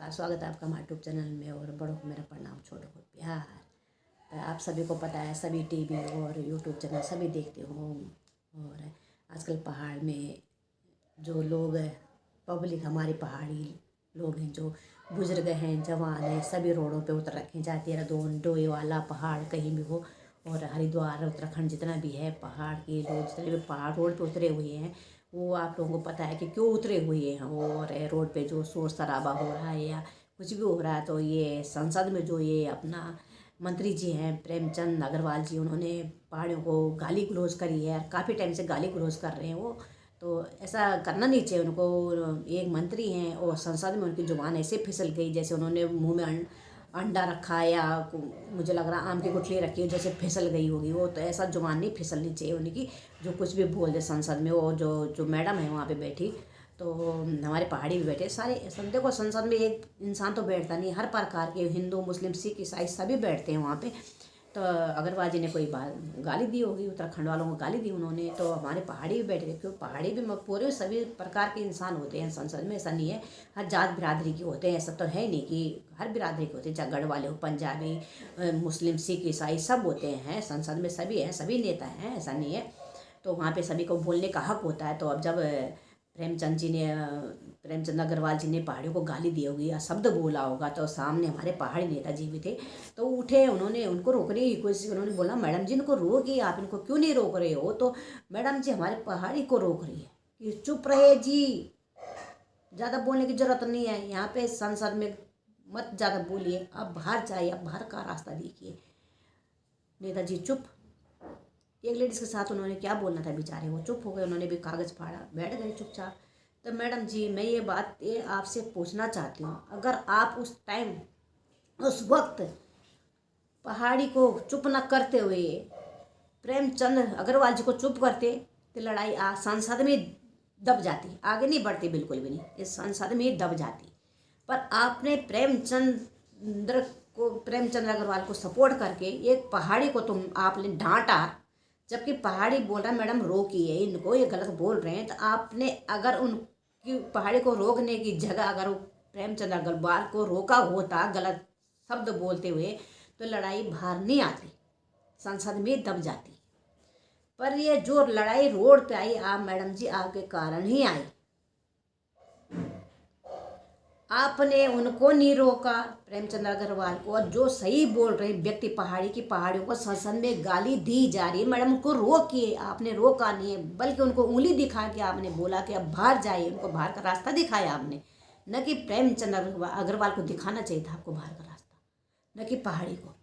नमस्कार, स्वागत है आपका हमारे यूट्यूब चैनल में। और बड़ों को मेरा प्रणाम, छोटों को प्यार। तो आप सभी को पता है, सभी टीवी और यूट्यूब चैनल सभी देखते हो। और आजकल पहाड़ में जो लोग पब्लिक हमारी पहाड़ी लोग हैं, जो बुजुर्ग हैं, जवान हैं, सभी रोडों पे उतर रखे हैं। चाहे देहरादून, डोईवाला पहाड़ कहीं भी हो, और हरिद्वार, उत्तराखंड जितना भी है पहाड़ के लोग, जितने भी पहाड़ रोड पे उतरे हुए हैं, वो आप लोगों को पता है कि क्यों उतरे हुए हैं। और रोड पे जो शोर शराबा हो रहा है या कुछ भी हो रहा है, तो ये संसद में जो ये अपना मंत्री जी हैं प्रेमचंद अग्रवाल जी, उन्होंने पहाड़ियों को गाली गलौज करी है। काफ़ी टाइम से गाली गलौज कर रहे हैं वो, तो ऐसा करना नहीं चाहिए उनको। एक मंत्री हैं और संसद में उनकी जुबान ऐसे फिसल गई जैसे उन्होंने मुंह में अंडा रखा या मुझे लग रहा आम की गुठली रखी हो, जैसे फिसल गई होगी वो। तो ऐसा जुबान नहीं फिसलनी चाहिए उनकी, जो कुछ भी बोल दे संसद में। वो जो जो मैडम है वहाँ पे बैठी, तो हमारे पहाड़ी भी बैठे सारे। देखो, संसद में एक इंसान तो बैठता नहीं, हर प्रकार के हिंदू, मुस्लिम, सिख, ईसाई सभी बैठते हैं वहाँ पे। तो अग्रवाल जी ने कोई बात गाली दी होगी, उत्तराखंड वालों को गाली दी उन्होंने, तो हमारे पहाड़ी भी बैठ गए। क्यों, पहाड़ी भी पूरे सभी प्रकार के इंसान होते हैं संसद में। ऐसा नहीं है हर जात बिरादरी के होते हैं, ऐसा तो है नहीं कि हर बिरादरी के होते हैं। चाहे गढ़ वाले हो, पंजाबी, मुस्लिम, सिख, ईसाई सब होते हैं संसद में, सभी हैं, सभी नेता हैं, ऐसा नहीं है। तो वहाँ पे सभी को बोलने का हक होता है। तो अब जब प्रेमचंद अग्रवाल जी ने पहाड़ियों को गाली दी होगी या शब्द बोला होगा, तो सामने हमारे पहाड़ी नेताजी भी थे, तो उठे, उन्होंने उनको रोकने की कोशिश। उन्होंने बोला, मैडम जी इनको रोकिए, आप इनको क्यों नहीं रोक रहे हो? तो मैडम जी हमारे पहाड़ी को रोक रही है कि चुप रहे जी, ज़्यादा बोलने की जरूरत नहीं है यहाँ पे संसद में, मत ज़्यादा बोलिए, आप बाहर जाइए, आप बाहर का रास्ता देखिए। नेताजी चुप। एक लेडीज़ के साथ उन्होंने क्या बोलना था, बेचारे वो चुप हो गए, उन्होंने भी कागज़ फाड़ा, बैठ गए चुपचाप। तो मैडम जी, मैं ये बात आपसे पूछना चाहती हूँ, अगर आप उस टाइम, उस वक्त पहाड़ी को चुप न करते हुए प्रेमचंद अग्रवाल जी को चुप करते, तो लड़ाई आज संसद में दब जाती, आगे नहीं बढ़ती, बिल्कुल भी नहीं, इस संसद में दब जाती। पर आपने प्रेमचंद अग्रवाल को सपोर्ट करके एक पहाड़ी को तुम आपने डांटा, जबकि पहाड़ी बोल रहा है मैडम रोकिए इनको, ये गलत बोल रहे हैं। तो आपने अगर उनकी पहाड़ी को रोकने की जगह अगर प्रेमचंद अग्रवाल को रोका होता गलत शब्द बोलते हुए, तो लड़ाई बाहर नहीं आती, संसद में दब जाती। पर ये जो लड़ाई रोड पे आई, आप मैडम जी आपके कारण ही आई। आपने उनको नहीं रोका, प्रेमचंद अग्रवाल को, और जो सही बोल रहे व्यक्ति पहाड़ी की पहाड़ियों को संसद में गाली दी जा रही है, मैडम उनको रोकिए। आपने रोका नहीं है, बल्कि उनको उंगली दिखा के आपने बोला कि अब बाहर जाइए, उनको बाहर का रास्ता दिखाया आपने। न कि प्रेमचंद अग्रवाल को दिखाना चाहिए था आपको बाहर का रास्ता, न कि पहाड़ी को।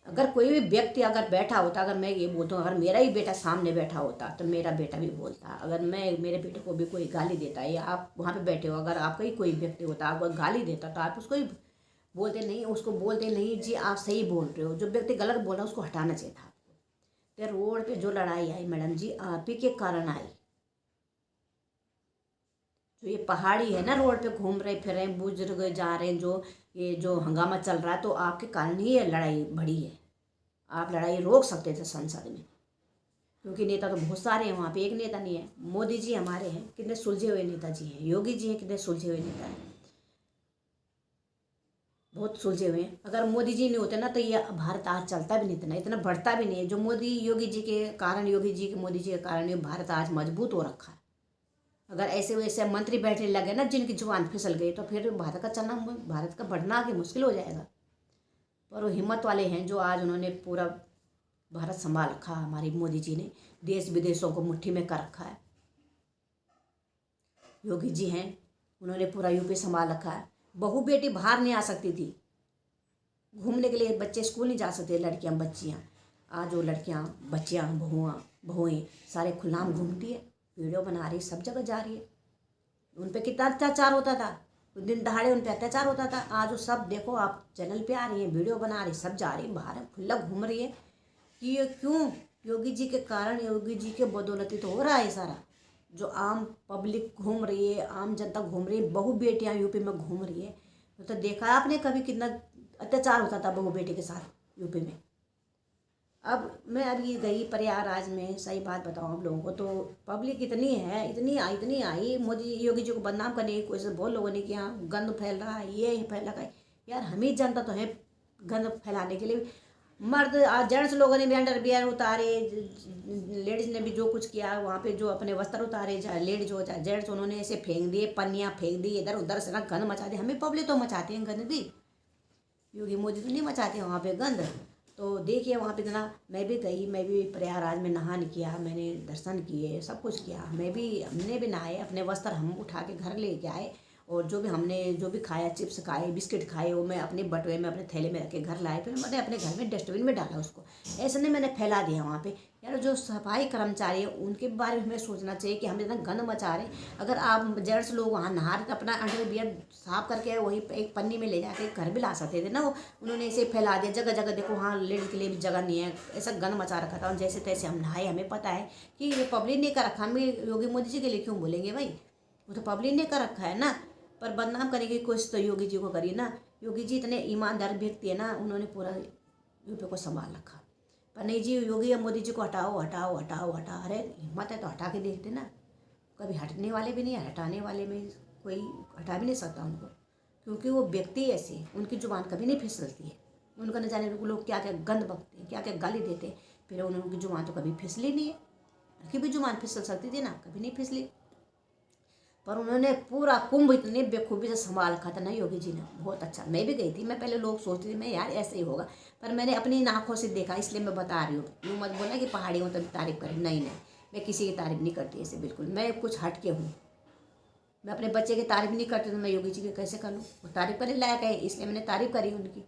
अगर कोई भी व्यक्ति अगर बैठा होता, अगर मैं ये बोलता हूँ, अगर मेरा ही बेटा सामने बैठा होता, तो मेरा बेटा भी बोलता। अगर मैं मेरे बेटे को भी कोई गाली देता है, या आप वहाँ पे बैठे हो, अगर आपका ही कोई व्यक्ति होता, आपको गाली देता, तो आप उसको ही बोलते नहीं, उसको बोलते नहीं जी आप सही बोल रहे हो। जो व्यक्ति गलत बोल रहा है उसको हटाना चाहिए था आपको। तो रोड पे जो लड़ाई आई मैडम जी, आप ही के कारण आई। जो ये पहाड़ी है ना, रोड पे घूम रहे फिर रहे, बुजुर्ग जा रहे हैं, जो ये जो हंगामा चल रहा है, तो आपके कारण ही ये लड़ाई बढ़ी है। आप लड़ाई रोक सकते थे संसद में, क्योंकि नेता तो बहुत सारे हैं वहाँ पे, एक नेता नहीं है। मोदी जी हमारे हैं, कितने सुलझे हुए नेताजी हैं। योगी जी हैं, कितने सुलझे हुए नेता हैं, बहुत सुलझे हुए हैं। अगर मोदी जी नहीं होते ना, तो ये भारत आज चलता भी नहीं, इतना बढ़ता भी नहीं है। जो मोदी योगी जी के कारण, मोदी जी के कारण ये भारत आज मजबूत हो रखा है। अगर ऐसे वैसे मंत्री बैठने लगे ना, जिनकी जुबान फिसल गई, तो फिर भारत का चलना, भारत का बढ़ना आगे मुश्किल हो जाएगा। पर वो हिम्मत वाले हैं, जो आज उन्होंने पूरा भारत संभाल रखा। हमारी मोदी जी ने देश विदेशों को मुट्ठी में कर रखा है। योगी जी हैं, उन्होंने पूरा यूपी संभाल रखा है। बहू बेटी बाहर नहीं आ सकती थी घूमने के लिए, बच्चे स्कूल नहीं जा सकते, लड़कियां बच्चियां। आज वो लड़कियां, बच्चियां, बहुएं सारे खुलेआम घूमती है, वीडियो बना रही, सब जगह जा रही है। उन पर कितना अत्याचार होता था, दिन दहाड़े उन पर अत्याचार होता था। आज वो सब देखो, आप चैनल पे आ रही हैं, वीडियो बना रही, सब जा रही है बाहर, खुला घूम रही है। कि ये क्यों? योगी जी के कारण, योगी जी के बदौलती तो हो रहा है सारा। जो आम पब्लिक घूम रही है, आम जनता घूम रही है, बहू बेटियां यूपी में घूम रही है। तो देखा आपने कभी कितना अत्याचार होता था बहू बेटी के साथ यूपी में? अब मैं अभी गई प्रयागराज में, सही बात बताऊं आप लोगों को, तो पब्लिक इतनी है, इतनी आई मोदी योगी जी को बदनाम करने की कोशिश बहुत लोगों ने किया, गंद फैल रहा है, ये फैल रहा है। यार हम ही जनता तो है गंद फैलाने के लिए। मर्द जेंट्स लोगों ने भी अंडरवियर उतारे, लेडीज ने भी जो कुछ किया वहाँ पे, जो अपने वस्त्र उतारे, चाहे लेडीज हो चाहे जेंट्स, उन्होंने ऐसे फेंक दिए, पन्नियाँ फेंक दी इधर उधर से ना, गंद मचा दी। हमें पब्लिक तो मचाते हैं गंद भी, योगी मोदी तो नहीं मचाते वहाँ पे गंद। तो देखिए वहाँ पे इतना, मैं भी गई, मैं भी प्रयागराज में नहान किया, मैंने दर्शन किए, सब कुछ किया। हमने भी नहाए, अपने वस्त्र हम उठा के घर लेके आए, और हमने जो भी खाया, चिप्स खाए, बिस्किट खाए, वो मैं अपने बटुए में अपने थैले में रख के घर लाए। फिर मैंने अपने घर में डस्टबिन में डाला उसको, ऐसे नहीं मैंने फैला दिया वहाँ पे। यार जो सफाई कर्मचारी है उनके बारे में हमें सोचना चाहिए कि हम इतना गंद मचा रहे हैं। अगर आप जेंट्स लोग वहाँ नहा रहे तो अपना अंडरवियर साफ करके वही एक पन्नी में ले जाके घर भी ला सकते थे ना। वो उन्होंने ऐसे फैला दिया जगह जगह, देखो हाँ लेडीज के लिए भी जगह नहीं है, ऐसा गंद मचा रखा था। और जैसे तैसे हम नहाए, हमें पता है कि ये पब्लिक ने कर रखा, हम योगी मोदी जी के लिए क्यों बोलेंगे भाई, वो तो पब्लिक ने कर रखा है ना। पर बदनाम करने की कोशिश तो योगी जी को करी ना। योगी जी इतने ईमानदार व्यक्ति है ना, उन्होंने पूरा यूपी को संभाल रखा। पर नहीं जी, योगी या मोदी जी को हटाओ हटाओ हटाओ हटा, अरे हिम्मत है तो हटा के देखते ना। कभी हटने वाले भी नहीं है, हटाने वाले में कोई हटा भी नहीं सकता उनको, क्योंकि वो व्यक्ति ऐसे, उनकी जुबान कभी नहीं फिसलती है। उनका न जाने लोग क्या क्या गंद बकते हैं, क्या क्या गाली देते हैं, फिर उनकी जुबान तो कभी फिसली नहीं है। उनकी भी जुबान फिसल सकती थी ना, कभी नहीं फिसली। पर उन्होंने पूरा कुंभ इतने बेखूबी से संभाल रखा था ना योगी जी ने, बहुत अच्छा। मैं भी गई थी, मैं पहले लोग सोचती थी मैं यार ऐसे ही होगा, पर मैंने अपनी आंखों से देखा, इसलिए मैं बता रही हूँ। यूँ मत बोलना कि पहाड़ी हूँ तभी तारीफ करें, नहीं, मैं किसी की तारीफ नहीं करती ऐसे, बिल्कुल। मैं कुछ हट के हूँ, मैं अपने बच्चे की तारीफ नहीं करती तो मैं योगी जी की कैसे कर लूँ। वो तारीफ करने लायक है, इसलिए मैंने तारीफ करी उनकी।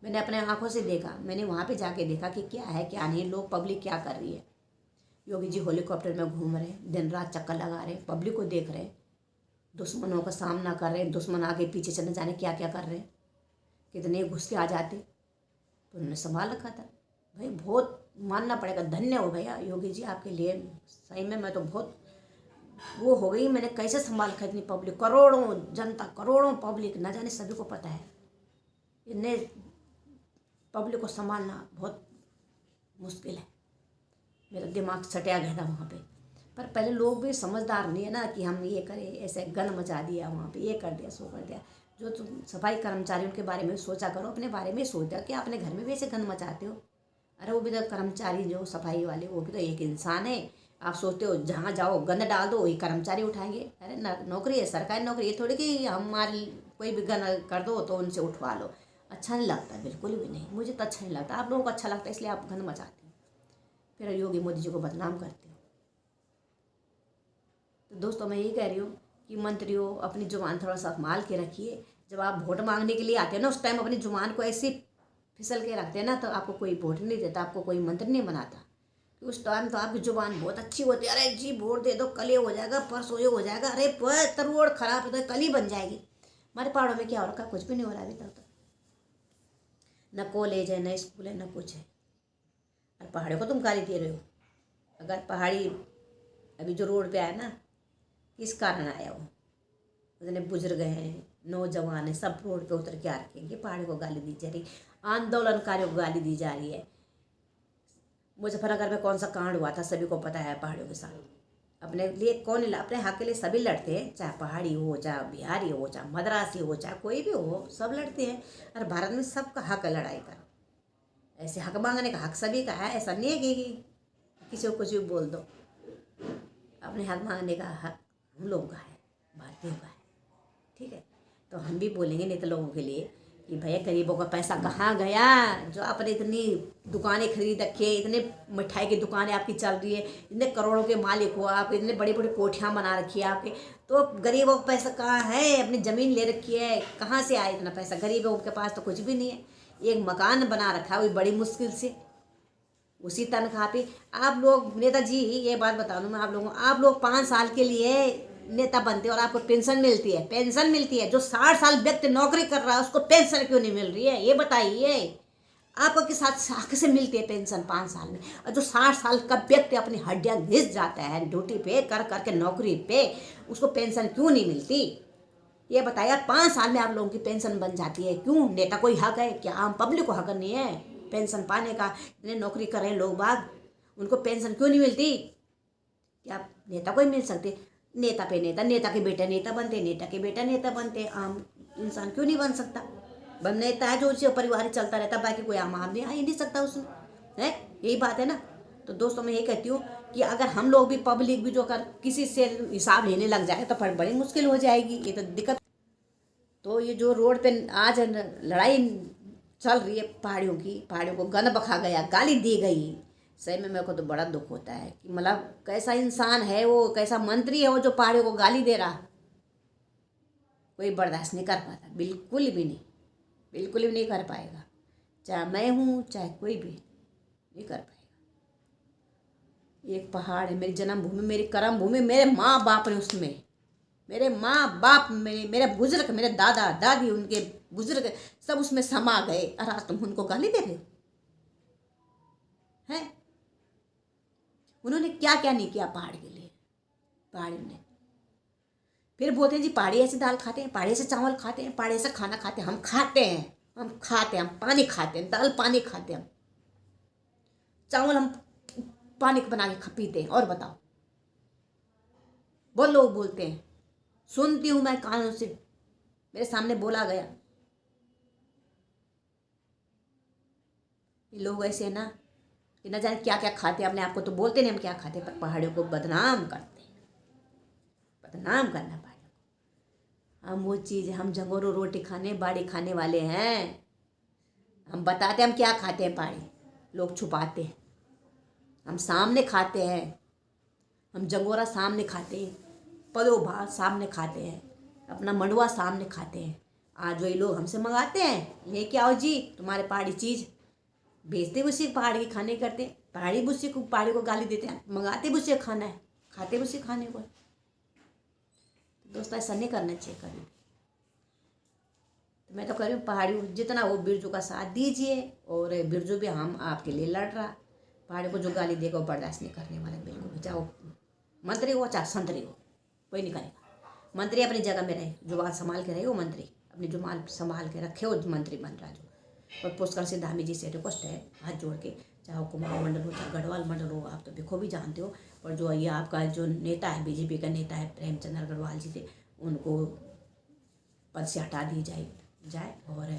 मैंने अपने आंखों से देखा, मैंने वहाँ पर जाके देखा कि क्या है क्या नहीं, लोग पब्लिक क्या कर रही है। योगी जी हेलीकॉप्टर में घूम रहे हैं, दिन रात चक्कर लगा रहे हैं, पब्लिक को देख रहे हैं, दुश्मनों का सामना कर रहे हैं, दुश्मन आगे पीछे चले जाने क्या क्या कर रहे हैं, कितने घुस के आ जाते, तो उन्होंने संभाल रखा था भाई। बहुत मानना पड़ेगा, धन्य हो भैया योगी जी आपके लिए, सही में। मैं तो बहुत वो हो गई, मैंने कैसे संभाल रखा इतनी पब्लिक, करोड़ों जनता, करोड़ों पब्लिक, न जाने सभी को पता है। इतने पब्लिक को संभालना बहुत मुश्किल है। मेरा दिमाग सटिया गया था वहाँ पे। पर पहले लोग भी समझदार नहीं है ना कि हम ये करें, ऐसे गंद मचा दिया वहाँ पे, ये कर दिया सो कर दिया। जो तुम सफाई कर्मचारियों के बारे में सोचा करो, अपने बारे में सोचा कि अपने घर में भी ऐसे गंद मचाते हो। अरे वो भी तो कर्मचारी, जो सफाई वाले, वो भी तो एक इंसान है। आप सोचते हो जहाँ जाओ गंद डाल दो वही कर्मचारी उठाएंगे। अरे नौकरी है, सरकारी नौकरी, ये थोड़ी कि हमारी कोई भी गंद कर दो तो उनसे उठवा लो। अच्छा नहीं लगता, बिल्कुल भी नहीं, मुझे तो अच्छा नहीं लगता। आप लोगों को अच्छा लगता है इसलिए आप गंद मचाते हो, फिर योगी मोदी जी को बदनाम करते हो। तो दोस्तों मैं यही कह रही हूँ कि मंत्रियों अपनी जुबान थोड़ा सा संभाल के रखिए। जब आप वोट मांगने के लिए आते हैं ना, उस टाइम अपनी जुबान को ऐसे फिसल के रखते हैं ना, तो आपको कोई वोट नहीं देता, आपको कोई मंत्री नहीं बनाता। उस टाइम तो आपकी जुबान बहुत अच्छी होती है, अरे जी वोट दे दो, कल ये हो जाएगा, परसों ये हो जाएगा, अरे पर रोड खराब है तो कल ही बन जाएगी। हमारे पहाड़ों में क्या हो रखा, कुछ भी नहीं हो रहा अभी तक तो। न कॉलेज है, न स्कूल है, न कुछ है, और पहाड़ों को तुम गाली दे रहे हो। अगर पहाड़ी अभी जो रोड पे आया ना, किस कारण आया वो, इतने बुजुर्ग हैं, नौजवान हैं, सब रोड पे उतर के आ रखे हैं, ये पहाड़ी को गाली दी जा रही, आंदोलनकारियों को गाली दी जा रही है। मुजफ्फरनगर में कौन सा कांड हुआ था सभी को पता है। पहाड़ियों के साथ अपने लिए कौन, अपने हक के लिए सभी लड़ते हैं, चाहे पहाड़ी हो, चाहे बिहारी हो, चाहे मद्रासी हो, चाहे कोई भी हो, सब लड़ते हैं। और भारत में सबका हक है लड़ाई का, ऐसे हक मांगने का हक सभी का है। ऐसा नहीं है कि किसी को कुछ भी बोल दो, अपने हक मांगने का हक हम लोगों का है, भारतीयों का है, ठीक है। तो हम भी बोलेंगे नेता लोगों के लिए कि भैया गरीबों का पैसा कहाँ गया, जो आपने इतनी दुकानें खरीद रखी है, इतने मिठाई की दुकानें आपकी चल रही है, इतने करोड़ों के मालिक हो आप, इतने बड़ी बड़ी कोठियाँ बना रखी है आपके, तो गरीबों का पैसा कहाँ है। अपनी ज़मीन ले रखी है, कहाँ से आया इतना पैसा, गरीबों के पास तो कुछ भी नहीं है। एक मकान बना रखा है वो बड़ी मुश्किल से, उसी तनख्वाह पे। आप लोग नेताजी, ये बात बता दूं मैं आप लोगों को, आप लोग 5 साल के लिए नेता बनते हैं और आपको पेंशन मिलती है, पेंशन मिलती है। जो 60 साल व्यक्ति नौकरी कर रहा है उसको पेंशन क्यों नहीं मिल रही है, ये बताइए। आपको के साथ हक से मिलती है पेंशन 5 साल में, और जो 60 साल का व्यक्ति अपनी हड्डियां घिस जाता है ड्यूटी पे कर करके नौकरी पे, उसको पेंशन क्यों नहीं मिलती, ये बताइए। 5 साल में आप लोगों की पेंशन बन जाती है, क्यों? नेता कोई हक है क्या? आम पब्लिक को हक नहीं है? पेंशन पाने का, इतने नौकरी कर रहे हैं लोग बाग, उनको पेंशन क्यों नहीं मिलती? क्या नेता को ही मिल सकते? नेता पे नेता, नेता के बेटा नेता बनते, नेता के बेटा नेता बनते, आम इंसान क्यों नहीं बन सकता? बन नेता है जो उससे परिवार चलता रहता, बाकी कोई आम आदमी आ ही नहीं सकता उसमें, है यही बात है ना। तो दोस्तों मैं ये कहती हूँ कि अगर हम लोग भी, पब्लिक भी जो कर किसी से हिसाब लेने लग जाए तो फिर बड़ी मुश्किल हो जाएगी, ये तो दिक्कत। तो ये जो रोड पे आज लड़ाई चल रही है पहाड़ियों की, पहाड़ियों को गन बखा गया, गाली दी गई, सही में मेरे को तो बड़ा दुख होता है कि मतलब कैसा इंसान है वो, कैसा मंत्री है वो जो पहाड़ियों को गाली दे रहा। कोई बर्दाश्त नहीं कर पाता, बिल्कुल भी नहीं, बिल्कुल भी नहीं कर पाएगा, चाहे मैं हूँ चाहे कोई भी नहीं कर पाएगा। एक पहाड़ है, मेरी जन्मभूमि, मेरी कर्म भूमि, मेरे माँ बाप ने उसमें, मेरे माँ बाप, मेरे बुजुर्ग, मेरे दादा दादी, उनके बुजुर्ग सब उसमें समा गए, और आज तुम उनको गाली दे रहे हो? हैं? उन्होंने क्या क्या नहीं किया पहाड़ के लिए, पहाड़ी ने। फिर बोलते हैं जी पहाड़ी ऐसे दाल खाते हैं, पहाड़ी से चावल खाते हैं, पहाड़ी से खाना खाते हैं। हम खाते हैं, हम खाते हैं, हम पानी खाते हैं, दाल पानी खाते हैं, हम चावल हम पानी बना के पीते हैं। और बताओ, बहुत लोग बोलते हैं, सुनती हूँ मैं कानों से, मेरे सामने बोला गया। ये लोग ऐसे है ना कि न जाने क्या क्या खाते हैं, अपने आप को तो बोलते नहीं हम क्या खाते हैं, पर पहाड़ियों को बदनाम करते हैं, बदनाम करना पहाड़ियों को। हम वो चीज़, हम झंगोरो रोटी खाने बाड़ी खाने वाले हैं, हम बताते हम क्या खाते हैं, पहाड़ी लोग छुपाते हैं, हम सामने खाते हैं, हम जंगोरा सामने खाते हैं, पलो भात सामने खाते हैं, अपना मंडुआ सामने खाते हैं। आज वही लोग हमसे मंगाते हैं, लेके आओ जी तुम्हारे पहाड़ी चीज़, बेचते भी उसी पहाड़ी के खाने करते, पहाड़ी भी उसी को, पहाड़ी को गाली देते हैं, मंगाते भी उसी खाना है, खाते भी उसी खाने को। दोस्तों ऐसा नहीं करना चाहिए कभी भी। तो मैं तो कह रही हूँ पहाड़ी जितना हो बिरजू का साथ दीजिए, और बिरजू भी हम आपके लिए लड़ रहा। पहाड़ी को जो गाली देगा वो बर्दाश्त नहीं करने वाले बिल्कुल भी, चाहे वो मंत्री हो चाहे संतरी हो, कोई नहीं करेगा। मंत्री अपनी जगह में रहे, जुबान संभाल के रहे वो मंत्री, अपनी जुबान संभाल के रखे वो मंत्री बन रहा जो। और पुष्कर सिंह धामी जी से रिक्वेस्ट है हाथ जोड़ के, चाहे वो कुमाऊं मंडल हो चाहे गढ़वाल मंडल हो, आप तो बिखो भी जानते हो, और जो ये आपका जो नेता है बीजेपी का नेता है प्रेमचंद अग्रवाल जी थे, उनको पद से हटा दी जाए और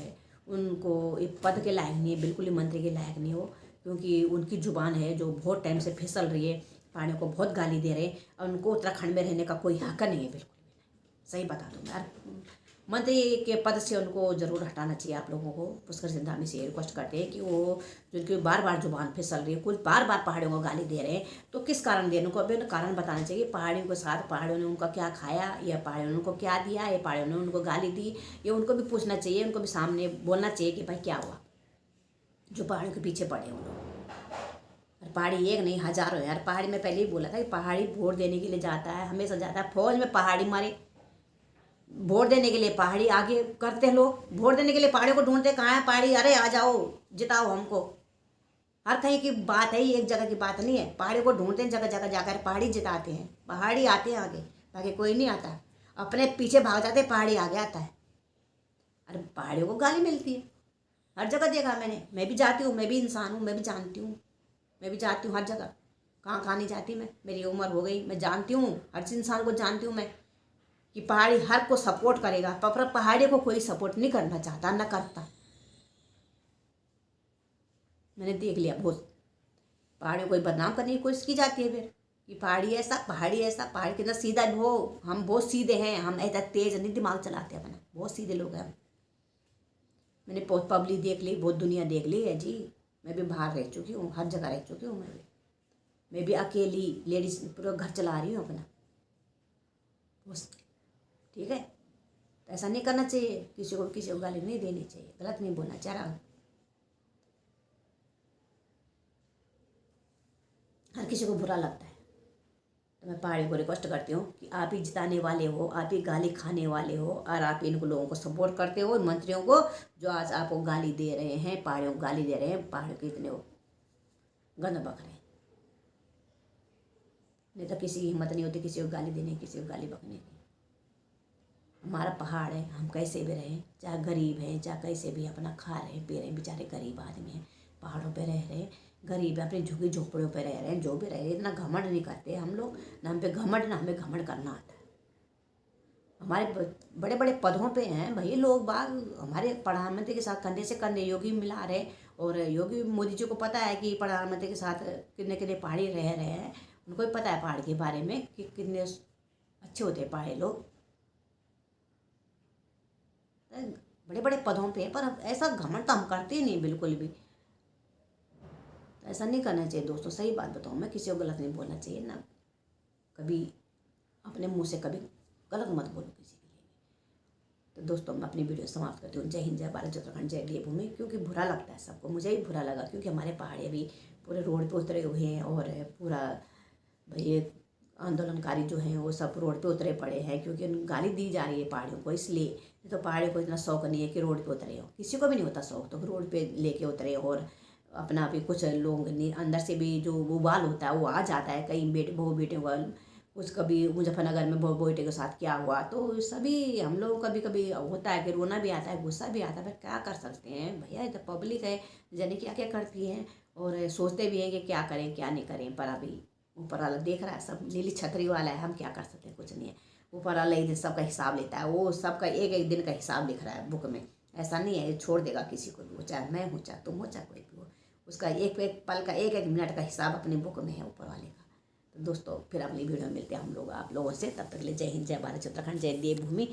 उनको एक पद के लायक नहीं है, बिल्कुल ही मंत्री के लायक नहीं हो, क्योंकि उनकी जुबान है जो बहुत टाइम से फिसल रही है, पहाड़ियों को बहुत गाली दे रहे हैं, और उनको उत्तराखंड में रहने का कोई हक नहीं है, बिल्कुल भी नहीं। सही बता दूँ यार, मंत्री के पद से उनको ज़रूर हटाना चाहिए आप लोगों को। पुष्कर सिंह धामी से ये रिक्वेस्ट करते हैं कि वो जिनकी बार बार जुबान फिसल रही है, कुछ बार बार पहाड़ियों को गाली दे रहे हैं, तो किस कारण दे रहे हैं उनको, अभी उन्हें कारण बताना चाहिए। पहाड़ियों के साथ पहाड़ियों ने उनका क्या खाया, या पहाड़ियों ने उनको क्या दिया, या पहाड़ियों ने उनको गाली दी, ये उनको भी पूछना चाहिए, उनको भी सामने बोलना चाहिए कि भाई क्या हुआ, जो पहाड़ियों के पीछे पड़े हैं उन लोग। पहाड़ी एक नहीं हज़ारों है यार। पहाड़ी में पहले ही बोला था कि पहाड़ी वोट देने के लिए जाता है, हमेशा जाता है फौज में, पहाड़ी मारे वोट देने के लिए पहाड़ी आगे करते हैं लोग, वोट देने के लिए पहाड़ियों को ढूंढते, कहाँ है पहाड़ी, अरे आ जाओ जिताओ हमको। हर कहीं की बात है, ये एक जगह की बात नहीं है, पहाड़ियों को ढूंढते हैं, जगह जगह जाकर पहाड़ी जिताते हैं, पहाड़ी आते हैं आगे, बाकी कोई नहीं आता, अपने पीछे भाग जाते हैं, पहाड़ी आगे आता है। अरे पहाड़ियों को गाली मिलती है, हर जगह देखा मैंने, मैं भी जाती हूँ, मैं भी इंसान हूँ, मैं भी जानती हूँ, मैं भी जाती हूँ हर जगह, कहाँ कहाँ नहीं जाती मैं, मेरी उम्र हो गई, मैं जानती हूँ, हर इंसान को जानती हूँ मैं कि पहाड़ी हर को सपोर्ट करेगा, पर पहाड़ी को कोई सपोर्ट नहीं करना चाहता, ना करता। मैंने देख लिया बहुत, पहाड़ियों को बदनाम करने की कोशिश की जाती है फिर कि पहाड़ी ऐसा, पहाड़ी ऐसा, पहाड़ी कितना सीधा हो, हम बहुत सीधे हैं, हम ऐसा तेज नहीं दिमाग चलाते अपना, बहुत सीधे लोग हैं हम। मैंने बहुत पब्लिक देख ली, बहुत दुनिया देख ली है जी, मैं भी बाहर रह चुकी हूँ, हर जगह रह चुकी हूँ, मैं भी अकेली लेडीज पूरा घर चला रही हूँ अपना, बस ठीक है। तो ऐसा नहीं करना चाहिए, किसी को गाली नहीं देनी चाहिए, गलत नहीं बोलना चाहिए, हर किसी को बुरा लगता है। तो मैं पहाड़ी को रिक्वेस्ट करती हूँ कि आप ही जिताने वाले हो, आप ही गाली खाने वाले हो, और आप इन लोगों को सपोर्ट करते हो, मंत्रियों को जो आज आपको गाली दे रहे हैं, पहाड़ियों को गाली दे रहे हैं, पहाड़ियों के इतने वो गंद बक रहे हैं। नहीं तो किसी की हिम्मत नहीं होती किसी को गाली देने, किसी को गाली बकने की। हमारा पहाड़ है, हम कैसे भी रहें, चाहे गरीब हैं चाहे कैसे भी, अपना खा रहे हैं पी रहे हैं, बेचारे गरीब आदमी हैं, पहाड़ों पे रह रहे हैं, गरीब अपनी झुग्गी झोपड़ियों पे रह रहे हैं, जो भी रह रहे हैं, इतना घमंड नहीं करते हम लोग, ना हम पे घमंड, ना हमें घमंड करना आता है। हमारे बड़े बड़े पदों पे हैं भाई लोग बाग, हमारे प्रधानमंत्री के साथ कंधे से कंधे योगी मिला रहे, और योगी मोदी जी को पता है कि प्रधानमंत्री के साथ कितने कितने पहाड़ी रह रहे हैं, उनको भी पता है पहाड़ के बारे में कि कितने अच्छे होते हैं पहाड़ी लोग, बड़े बड़े पदों पे। पर ऐसा घमंड तो हम करते ही नहीं बिल्कुल भी, ऐसा नहीं करना चाहिए दोस्तों। सही बात बताऊँ, मैं किसी को गलत नहीं बोलना चाहिए ना, कभी अपने मुंह से कभी गलत मत बोलो किसी के लिए। तो दोस्तों मैं अपनी वीडियो समाप्त करती हूँ। जय हिंद, जय भारत, जय उत्तराखंड, जय देवभूमि। क्योंकि बुरा लगता है सबको, मुझे भी बुरा लगा, क्योंकि हमारे पहाड़ी भी पूरे रोड पे उतरे हुए हैं, और पूरा भाई आंदोलनकारी जो हैं वो सब रोड पे उतरे पड़े हैं, क्योंकि गाली दी जा रही है पहाड़ियों को, इसलिए। तो पहाड़ियों को इतना शौक नहीं है कि रोड पे उतरे हो, किसी को भी नहीं होता शौक तो रोड पे लेके उतरे, और अपना भी कुछ लोग अंदर से भी जो उबाल होता है वो आ जाता है, कई बहू बेटे का। कुछ कभी मुजफ्फरनगर में बहू बेटे के साथ क्या हुआ, तो सभी हम लोग कभी कभी होता है कि रोना भी आता है, गुस्सा भी आता है, पर क्या कर सकते हैं भैया, तो पब्लिक है, जाने क्या क्या करती है, और सोचते भी हैं कि क्या करें क्या नहीं करें, पर अभी ऊपर वाला देख रहा है, सब नीली छतरी वाला है, हम क्या कर सकते हैं, कुछ नहीं है। ऊपर वाला ही सबका हिसाब लेता है, वो सबका एक एक दिन का हिसाब लिख रहा है बुक में, ऐसा नहीं है छोड़ देगा किसी को भी, वो चाहे मैं हूँ, चाहे तुम हो, चाहे कोई भी हो, उसका एक एक पल का एक एक मिनट का हिसाब अपने बुक में है ऊपर वाले का। तो दोस्तों फिर अगली वीडियो में मिलते हैं हम लोग आप लोगों से, तब तक के लिए जय हिंद, जय भारत, जय उत्तराखंड, जय देवभूमि।